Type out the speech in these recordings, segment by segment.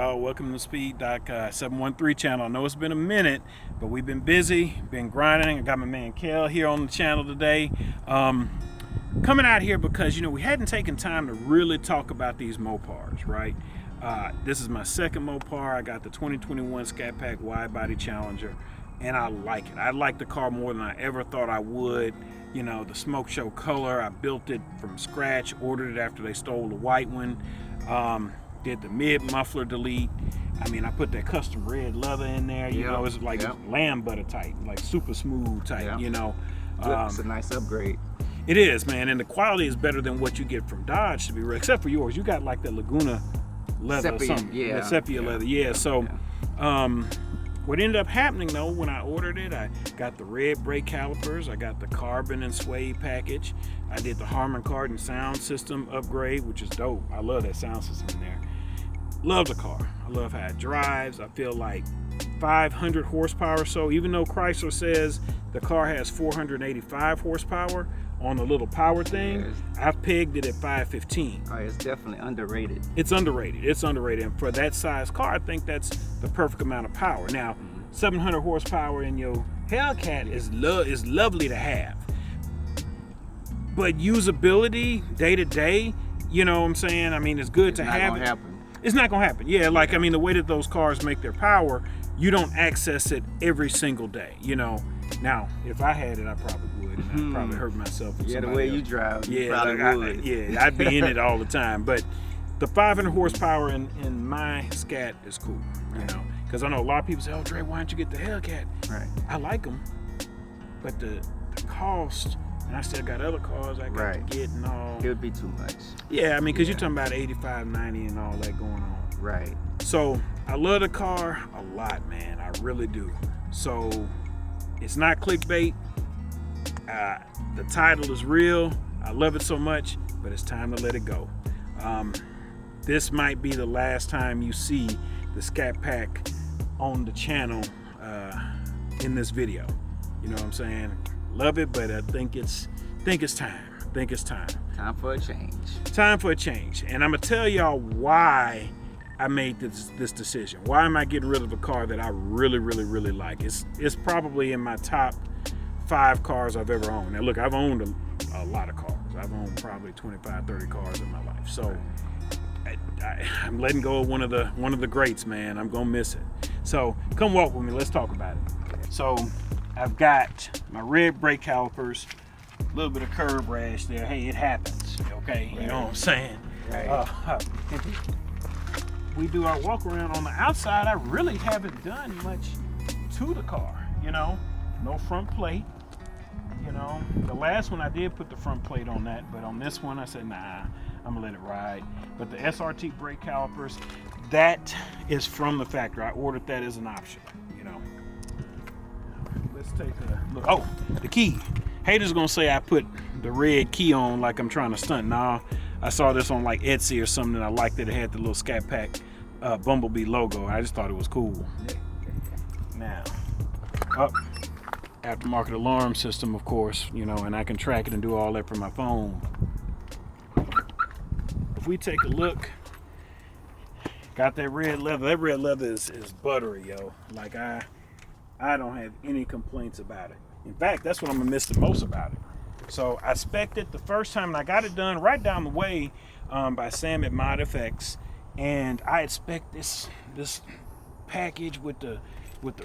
y'all? Welcome to the Speed Doc 713 channel. I know it's been a minute, but we've been busy, been grinding. I got my man Kel here on the channel today. Coming out here because, we hadn't taken time to really talk about these Mopars, right? This is my second Mopar. I got the 2021 Scatpack wide body Challenger, and I like it. I like the car more than I ever thought I would. The smoke show color, I built it from scratch, ordered it after they stole the white one. Did the mid muffler delete. I put that custom red leather in there. It's like lamb butter type, like super smooth type. It's a nice upgrade. It is, man, and the quality is better than what you get from Dodge, to be real. Except for yours, you got like the Laguna leather Sepia, or something. Sepia leather. So, what ended up happening though, when I ordered it, I got the red brake calipers, I got the carbon and suede package, I did the Harman Kardon sound system upgrade, which is dope. I love that sound system in there. Love the car. I love how it drives. I feel like 500 horsepower or so, even though Chrysler says the car has 485 horsepower on the little power thing. I've pegged it at 515. Oh, it's definitely underrated. It's underrated. And for that size car, I think that's the perfect amount of power. Now, 700 horsepower in your Hellcat is lovely to have, but usability day to day, you know what I'm saying? It's good to have it. It's not gonna happen. Yeah, the way that those cars make their power, you don't access it every single day. Now, if I had it, I probably would, and I'd probably hurt myself. The way you drive, you probably would. I'd be in it all the time. But the 500 horsepower in my Scat is cool, because I know a lot of people say, "Oh, Dre, why don't you get the Hellcat?" Right. I like them, but the cost, and I still got other cars I got to get and all. It would be too much. Yeah, because you're talking about 85, 90 and all that going on. Right. So I love the car a lot, man. I really do. So it's not clickbait. The title is real. I love it so much, but it's time to let it go. This might be the last time you see the Scatpack on the channel in this video. You know what I'm saying? Love it, but I think it's time. Time for a change. Time for a change. And I'm gonna tell y'all why I made this decision. Why am I getting rid of a car that I really, really, really like? It's probably in my top 5 cars I've ever owned. Now look, I've owned a lot of cars. I've owned probably 25, 30 cars in my life. So I'm letting go of one of the greats, man. I'm gonna miss it. So come walk with me. Let's talk about it. So I've got my red brake calipers, a little bit of curb rash there. Hey, it happens. Okay, you know what I'm saying? Right. We do our walk around on the outside. I really haven't done much to the car. No front plate. The last one I did put the front plate on that, but on this one I said, nah, I'm gonna let it ride. But the SRT brake calipers, that is from the factory. I ordered that as an option. Let's take a look. Oh, the key. Haters gonna say I put the red key on like I'm trying to stunt. Nah, I saw this on like Etsy or something, and I liked that it had the little Scatpack Bumblebee logo. I just thought it was cool. Now, aftermarket alarm system, of course, and I can track it and do all that from my phone. If we take a look, got that red leather. That red leather is buttery, yo. Like I don't have any complaints about it. In fact, that's what I'm gonna miss the most about it. So I spec'd it the first time, and I got it done right down the way by Sam at Mod FX, and I had spec'd this package with the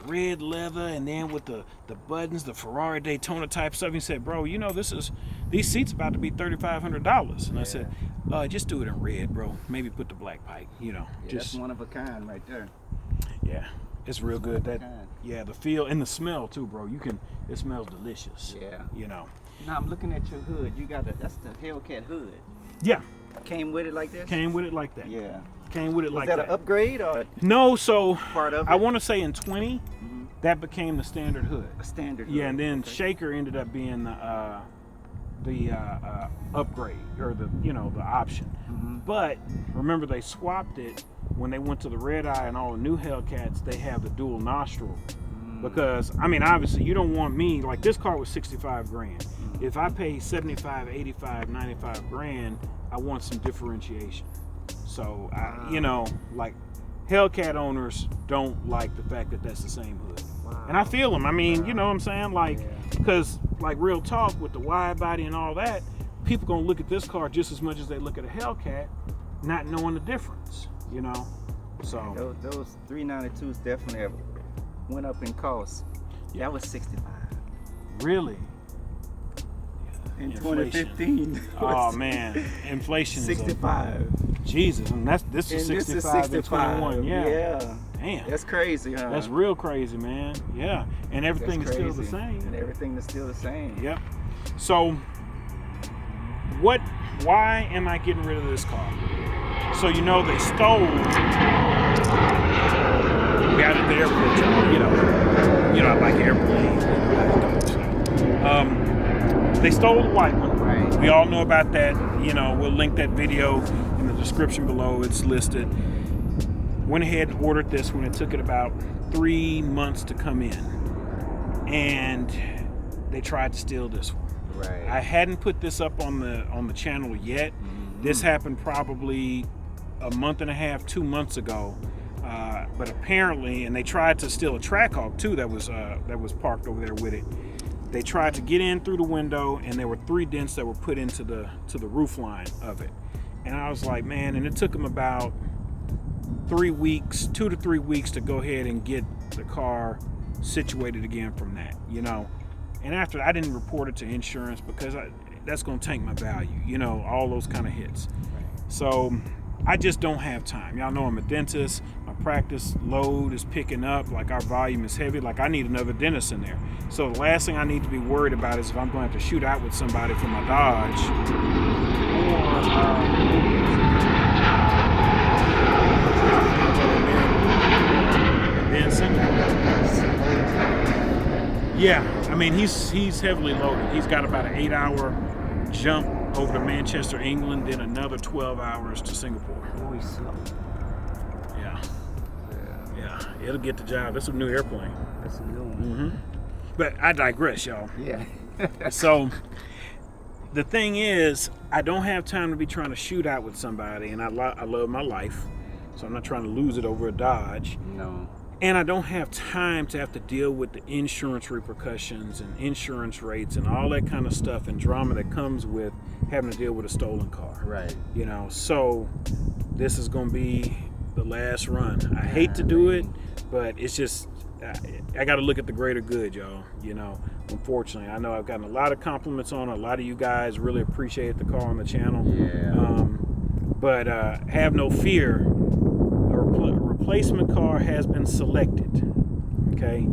red leather, and then with the buttons, the Ferrari Daytona type stuff. He said, "Bro, these seats about to be $3,500." And I said, "Just do it in red, bro. Maybe put the black pipe. That's one of a kind right there. Yeah, it's real good. The feel and the smell too, bro. It smells delicious. Yeah. Now I'm looking at your hood. That's the Hellcat hood. Yeah. Came with it like this? Came with it like that. Yeah. Came with it like that. Was that an upgrade or? No, so part of it? I want to say in 20, that became the standard hood. A standard hood. Yeah, and then Shaker ended up being the upgrade, or the option. But remember, they swapped it when they went to the red eye, and all the new Hellcats, they have the dual nostril. Because obviously you don't want me, like this car was 65 grand. If I pay 75, 85, 95 grand, I want some differentiation. So, Hellcat owners don't like the fact that that's the same hood. Wow. And I feel them. I mean, you know what I'm saying? Like, Yeah. because like real talk with the wide body and all that, people gonna look at this car just as much as they look at a Hellcat, not knowing the difference, you know? So Those 392s definitely have went up in cost. Yeah. That was 65. really, In Inflation. 2015. oh man, inflation is 65. Jesus, and this is And 65 this is and 65. 21. Yeah. Damn. That's crazy, huh? That's real crazy, man. Yeah. And everything is That's still the crazy. same. And everything is still the same. Yep. So why am I getting rid of this car? So they stole we out at the airport, y'all. I like airplanes. They stole the white one. Right. We all know about that. We'll link that video in the description below. It's listed. Went ahead and ordered this one. It took it about 3 months to come in. And they tried to steal this one. Right. I hadn't put this up on the channel yet. Mm-hmm. This happened probably a month and a half, 2 months ago. But apparently, and they tried to steal a Trackhawk too that was parked over there with it. They tried to get in through the window, and there were 3 dents that were put into the roof line of it. And I was like, man, and it took them about 3 weeks, 2 to 3 weeks to go ahead and get the car situated again from that, And after, I didn't report it to insurance because that's going to tank my value, all those kind of hits. Right. So I just don't have time. Y'all know I'm a dentist. My practice load is picking up. Like, our volume is heavy. Like, I need another dentist in there. So the last thing I need to be worried about is if I'm going to have to shoot out with somebody for my Dodge Yeah, I mean, he's heavily loaded. He's got about an 8-hour jump over to Manchester, England, then another 12 hours to Singapore. Always slow. Yeah, it'll get the job. That's a new airplane. That's a new one. But I digress, y'all. Yeah. So the thing is, I don't have time to be trying to shoot out with somebody, and I love my life, so I'm not trying to lose it over a Dodge. No. And I don't have time to have to deal with the insurance repercussions and insurance rates and all that kind of stuff and drama that comes with having to deal with a stolen car. Right. So this is going to be the last run. I hate to do it, but it's just, I got to look at the greater good, y'all. Unfortunately, I know I've gotten a lot of compliments on it. A lot of you guys really appreciate the car on the channel. Yeah. But have no fear. Replacement car has been selected, okay,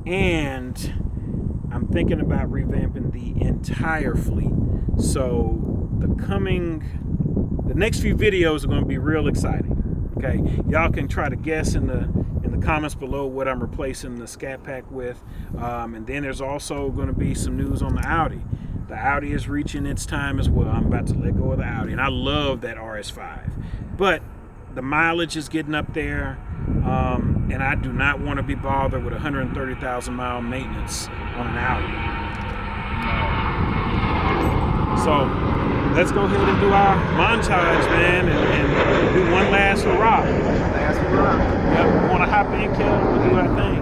and I'm thinking about revamping the entire fleet. So the next few videos are going to be real exciting. Okay, y'all can try to guess in the comments below what I'm replacing the Scatpack with, and then there's also going to be some news on the Audi. The Audi is reaching its time as well. I'm about to let go of the Audi, and I love that RS5, but the mileage is getting up there, and I do not want to be bothered with 130,000 mile maintenance on an Audi. So let's go ahead and do our montage, man, and do one last hurrah. Last hurrah. Yep, we want to hop in, Kel, we'll do our thing.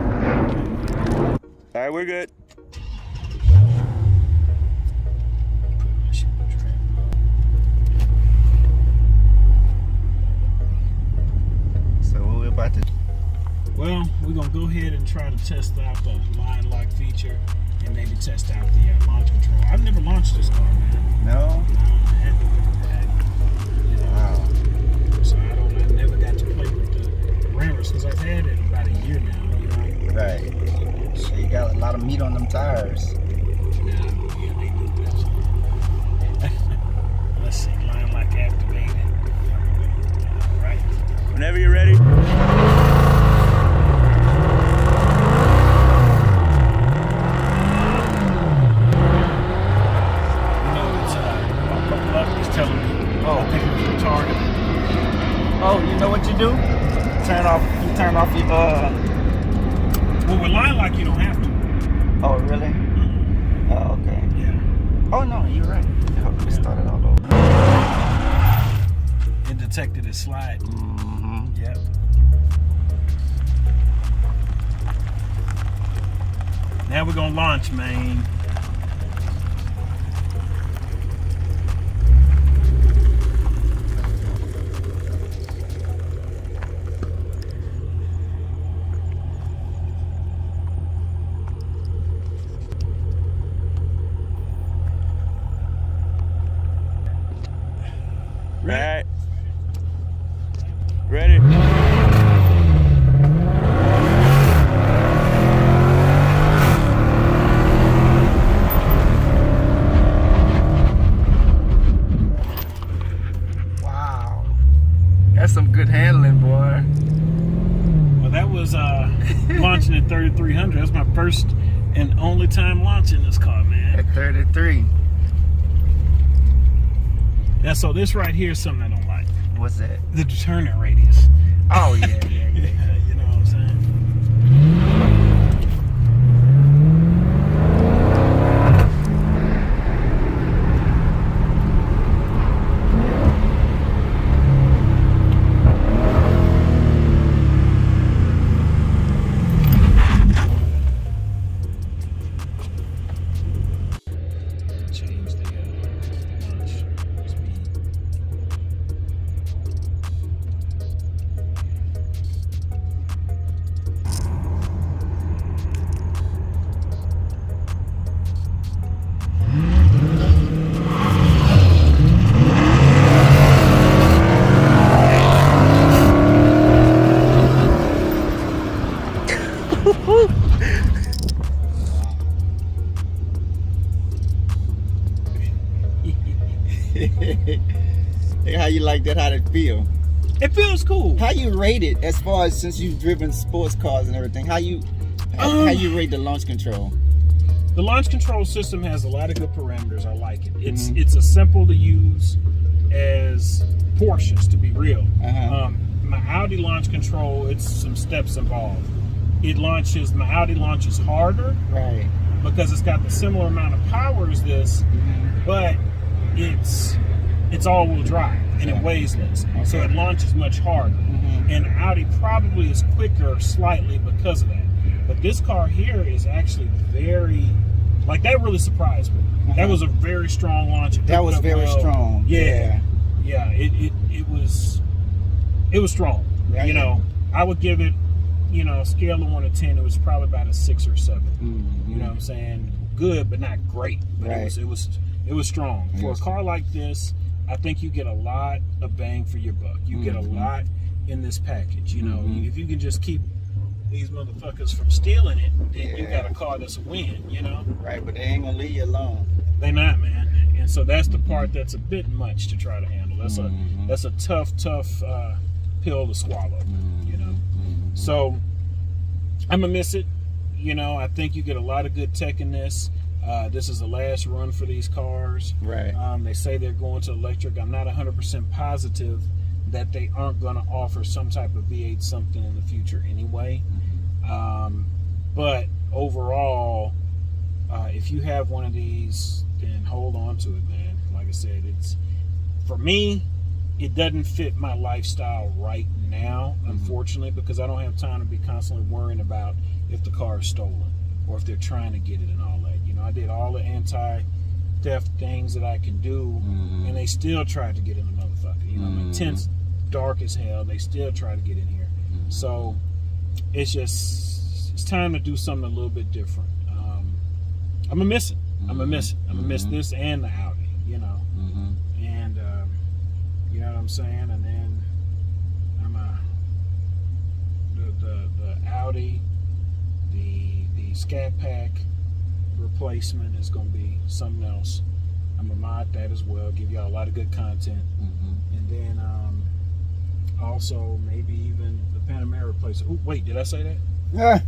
All right, we're good. Well, we're going to go ahead and try to test out the line lock feature and maybe test out the launch control. I've never launched this car, man. No? I haven't. Wow. So I never got to play with the rammers because I've had it about a year now, Right. So you got a lot of meat on them tires. Yeah, they do that. Let's see, line lock activated. All right. Whenever you're ready. Telling me, I think it was retarded. Oh, you know what you do? Turn off your Well, with line lock, you don't have to. Oh, really? Mm-hmm. Oh, okay. Yeah. Oh no, you're right. Let me start it all over. It detected it slide. Mm-hmm. Yep. launch, man. Right. Ready? Wow. That's some good handling, boy. Well, that was launching at 3,300. That's my first and only time launching this car, man. At 33. Yeah, so this right here is something I don't like. What's that? The deterrent radius. Oh, yeah. You know what I'm saying? Change the launch speed. How you like that? How'd it feel? It feels cool. How you rate it as far as since you've driven sports cars and everything? How you rate the launch control? The launch control system has a lot of good parameters. I like it. It's as simple to use as Porsches, to be real. My Audi launch control, it's some steps involved. My Audi launches harder, Right. because it's got the similar amount of power as this, but it's all-wheel drive and it weighs less, so it launches much harder. And Audi probably is quicker slightly because of that. But this car here is actually very, like, that really surprised me. That was a very strong launch. That was very strong. Yeah. It was strong. Right. You know, I would give it, a scale of 1 to 10. It was probably about a 6 or 7. You know what I'm saying? Good, but not great. But Right. it was strong. For a car like this, I think you get a lot of bang for your buck. You get a lot in this package. If you can just keep these motherfuckers from stealing it, then you got a car that's a win. Right, but they ain't gonna leave you alone. They not, man. And so that's the part that's a bit much to try to handle. That's a tough pill to swallow. So I'm gonna miss it. I think you get a lot of good tech in this. This is the last run for these cars. Right. They say they're going to electric. I'm not 100% positive that they aren't going to offer some type of V8 something in the future anyway. But overall, if you have one of these, then hold on to it, man. Like I said, for me, it doesn't fit my lifestyle right now, unfortunately, because I don't have time to be constantly worrying about if the car is stolen or if they're trying to get it and all that. I did all the anti-theft things that I can do, and they still tried to get in the motherfucker. My tent's dark as hell. They still try to get in here. So it's time to do something a little bit different. I'm gonna miss it. I'm gonna miss it. I'm gonna miss this and the Audi. And you know what I'm saying. And then the Audi, the Scatpack replacement is going to be something else. I'm gonna mod that as well, give y'all a lot of good content. And then also maybe even the Panamera replacement. Oh wait, did I say that?